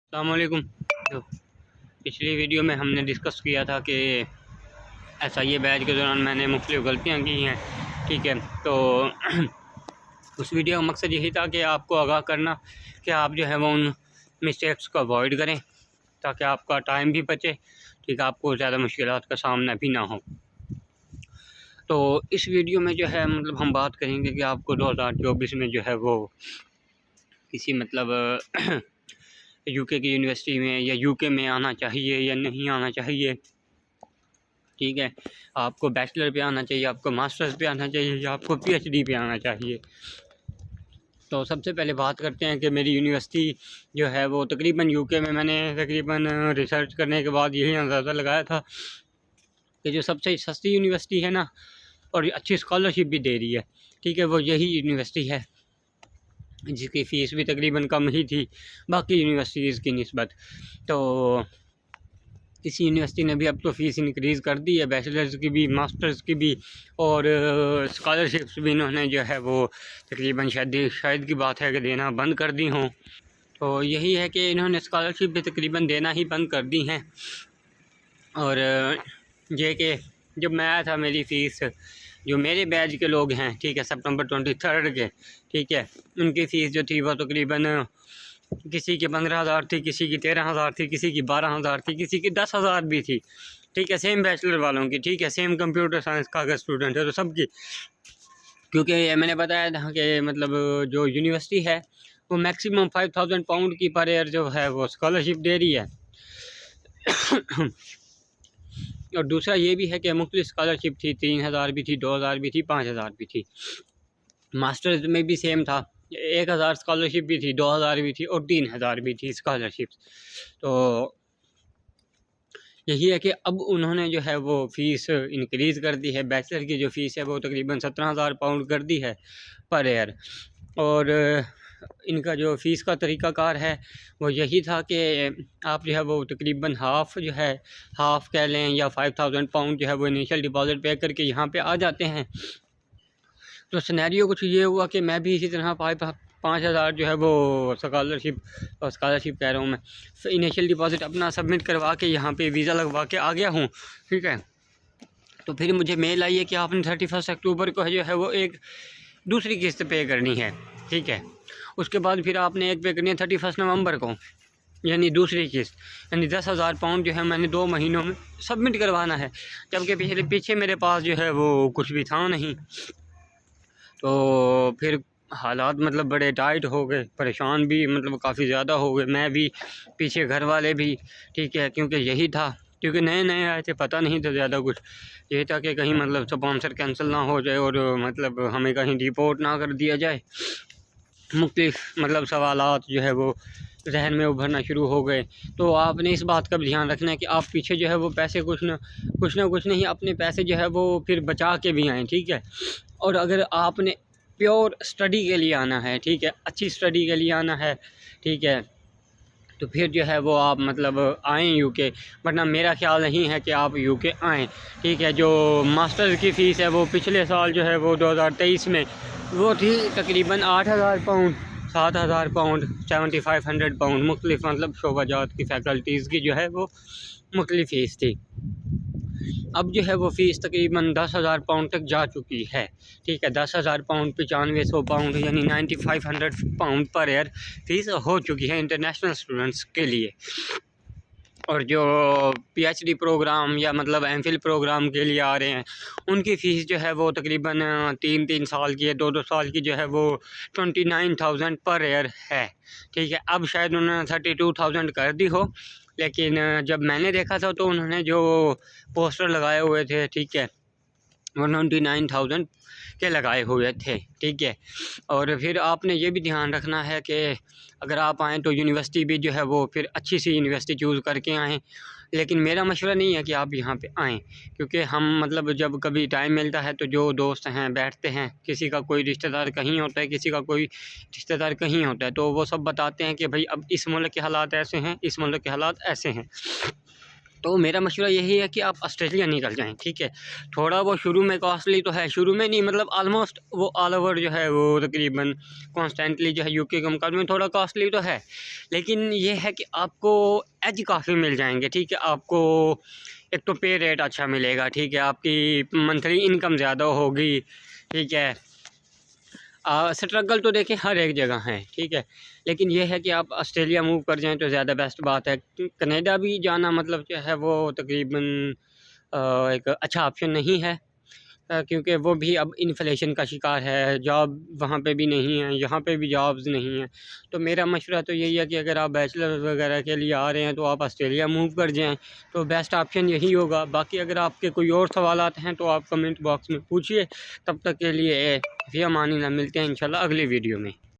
अस्सलाम वालेकुम। तो पिछली वीडियो में हमने डिस्कस किया था कि SIA बैच के दौरान मैंने मुख्तलिफ़ गलतियाँ की हैं। ठीक है, तो उस वीडियो का मकसद यही था कि आपको आगाह करना कि आप जो है वो उन मिस्टेक्स को अवॉइड करें ताकि आपका टाइम भी बचे। ठीक है, आपको ज़्यादा मुश्किलात का सामना भी ना हो। तो इस वीडियो में जो है मतलब हम बात करेंगे कि आपको 2024 में जो है वो किसी मतलब यूके की यूनिवर्सिटी में या यूके में आना चाहिए या नहीं आना चाहिए। ठीक है, आपको बैचलर पे आना चाहिए, आपको मास्टर्स पे आना चाहिए या आपको PhD पे आना चाहिए। तो सबसे पहले बात करते हैं कि मेरी यूनिवर्सिटी जो है वो तकरीबन यूके में मैंने तकरीबन रिसर्च करने के बाद यही अंदाज़ा लगाया था कि जो सबसे सस्ती यूनिवर्सिटी है ना और अच्छी स्कॉलरशिप भी दे रही है, ठीक है, वो यही यूनिवर्सिटी है जिसकी फ़ीस भी तकरीबन कम ही थी बाकी यूनिवर्सिटीज़ की निस्बत। तो इस यूनिवर्सिटी ने भी अब तो फ़ीस इंक्रीज़ कर दी है, बैचलर्स की भी, मास्टर्स की भी, और स्कॉलरशिप्स भी इन्होंने जो है वो तकरीबन शायद की बात है कि देना बंद कर दी हों। तो यही है कि इन्होंने स्कॉलरशिप भी तकरीबन देना ही बंद कर दी हैं। और ये कि जब मैं आया था मेरी फ़ीस जो मेरे बैच के लोग हैं, ठीक है, सितंबर 23 के, ठीक है, उनकी फ़ीस जो थी वो तकरीबन किसी की 15,000 थी, किसी की 13,000 थी, किसी की 12,000 थी, किसी की 10,000 भी थी। ठीक है, सेम बैचलर वालों की, ठीक है, सेम कंप्यूटर साइंस का अगर स्टूडेंट है तो सबकी। क्योंकि मैंने बताया था कि मतलब जो यूनिवर्सिटी है वो मैक्सिमम 5,000 पाउंड की पर ईयर जो है वो स्कॉलरशिप दे रही है। और दूसरा ये भी है कि मुख्तलिफ स्कॉलरशिप थी, 3,000 भी थी, 2,000 भी थी, 5,000 भी थी। मास्टर्स में भी सेम था, 1,000 स्कॉलरशिप भी थी, 2,000 भी थी और 3,000 भी थी स्कॉलरशिप। तो यही है कि अब उन्होंने जो है वो फ़ीस इंक्रीज़ कर दी है। बैचलर की जो फ़ीस है वो तकरीबन 17,000 पाउंड कर दी है पर ईयर। और इनका जो फ़ीस का तरीक़ाकार है वो यही था कि आप जो है वो तकरीबन हाफ़ जो है, हाफ़ कह लें या 5,000 पाउंड जो है वो इनिशियल डिपॉज़िट पे करके यहाँ पे आ जाते हैं। तो सिनेरियो कुछ ये हुआ कि मैं भी इसी तरह 5,000 जो है वो स्कॉलरशिप कह रहा हूँ मैं, इनिशियल डिपॉज़िट अपना सबमिट करवा के यहाँ पे वीज़ा लगवा के आ गया हूँ। ठीक है, तो फिर मुझे मेल आई है कि आपने 31 अक्टूबर को जो है वो एक दूसरी किस्त पे करनी है। ठीक है, उसके बाद फिर आपने एक पे करनी है 31 नवंबर को, यानी दूसरी किस्त, यानी 10,000 पाउंड जो है मैंने 2 महीनों में सबमिट करवाना है, जबकि पीछे मेरे पास जो है वो कुछ भी था नहीं। तो फिर हालात मतलब बड़े टाइट हो गए, परेशान भी मतलब काफ़ी ज़्यादा हो गए, मैं भी, पीछे घर वाले भी। ठीक है, क्योंकि यही था, क्योंकि नए आए थे, पता नहीं था ज़्यादा कुछ। यही था कि कहीं मतलब स्पॉन्सर कैंसिल ना हो जाए और मतलब हमें कहीं डिपोर्ट ना कर दिया जाए। मुख्तलिफ मतलब सवालात जो है वो जहन में उभरना शुरू हो गए। तो आपने इस बात का भी ध्यान रखना है कि आप पीछे जो है वो पैसे कुछ ना नहीं अपने पैसे जो है वो फिर बचा के भी आएँ। ठीक है, और अगर आपने प्योर स्टडी के लिए आना है, ठीक है, अच्छी स्टडी के लिए आना है, ठीक है, तो फिर जो है वो आप मतलब आएँ यूके, वरना मेरा ख्याल नहीं है कि आप यूके आएँ। ठीक है, जो मास्टर्स की फ़ीस है वो पिछले साल जो है वो 2023 में वो थी तकरीबन 8,000 पाउंड, 7,000 पाउंड, 7,500 पाउंड, मुख्तलिफ मतलब शोबाजात की फ़ैकल्टीज़ की जो है वो मुख्तलिफ फ़ीस थी। अब जो है वो फ़ीस तकरीबन 10,000 पाउंड तक जा चुकी है। ठीक है, 10,000 पाउंड, 9500 पाउंड, यानी 9,500 पाउंड पर ईयर फ़ीस हो चुकी है इंटरनेशनल स्टूडेंट्स के लिए। और जो PhD प्रोग्राम या मतलब MPhil प्रोग्राम के लिए आ रहे हैं उनकी फ़ीस जो है वो तकरीबन 3 साल की है, 2 साल की जो है वो 29,000 पर ईयर है। ठीक है, अब शायद उन्होंने 32,000 कर दी हो, लेकिन जब मैंने देखा था तो उन्होंने जो पोस्टर लगाए हुए थे, ठीक है, 199,000 के लगाए हुए थे। ठीक है, और फिर आपने ये भी ध्यान रखना है कि अगर आप आएँ तो यूनिवर्सिटी भी जो है वो फिर अच्छी सी यूनिवर्सिटी चूज़ करके आएँ। लेकिन मेरा मशवरा नहीं है कि आप यहाँ पे आएँ, क्योंकि हम मतलब जब कभी टाइम मिलता है तो जो दोस्त हैं बैठते हैं, किसी का कोई रिश्तेदार कहीं होता है, किसी का कोई रिश्तेदार कहीं होता है, तो वो सब बताते हैं कि भाई अब इस मुल्क के हालात ऐसे हैं, इस मुल्क के हालात ऐसे हैं। तो मेरा मशवरा यही है कि आप ऑस्ट्रेलिया निकल जाएं, ठीक है। थोड़ा वो शुरू में कॉस्टली तो है, शुरू में नहीं मतलब आलमोस्ट वो ऑल ओवर जो है वो तकरीबन कॉन्स्टेंटली जो है यूके के मुकाबले में थोड़ा कॉस्टली तो है, लेकिन ये है कि आपको एज काफ़ी मिल जाएंगे, ठीक है। आपको एक तो पे रेट अच्छा मिलेगा, ठीक है, आपकी मंथली इनकम ज़्यादा होगी, ठीक है। स्ट्रगल तो देखिए हर एक जगह है, ठीक है, लेकिन ये है कि आप ऑस्ट्रेलिया मूव कर जाएं तो ज़्यादा बेस्ट बात है। कनाडा भी जाना मतलब जो है वो तकरीबन एक अच्छा ऑप्शन नहीं है, क्योंकि वो भी अब इन्फ्लेशन का शिकार है, जॉब वहाँ पे भी नहीं है, यहाँ पे भी जॉब्स नहीं हैं। तो मेरा मशवरा तो यही है कि अगर आप बैचलर वगैरह के लिए आ रहे हैं तो आप ऑस्ट्रेलिया मूव कर जाएं, तो बेस्ट ऑप्शन यही होगा। बाकी अगर आपके कोई और सवालात हैं तो आप कमेंट बॉक्स में पूछिए। तब तक के लिए फ़ी अमान अल्लाह, मिलते हैं इंशाल्लाह अगली वीडियो में।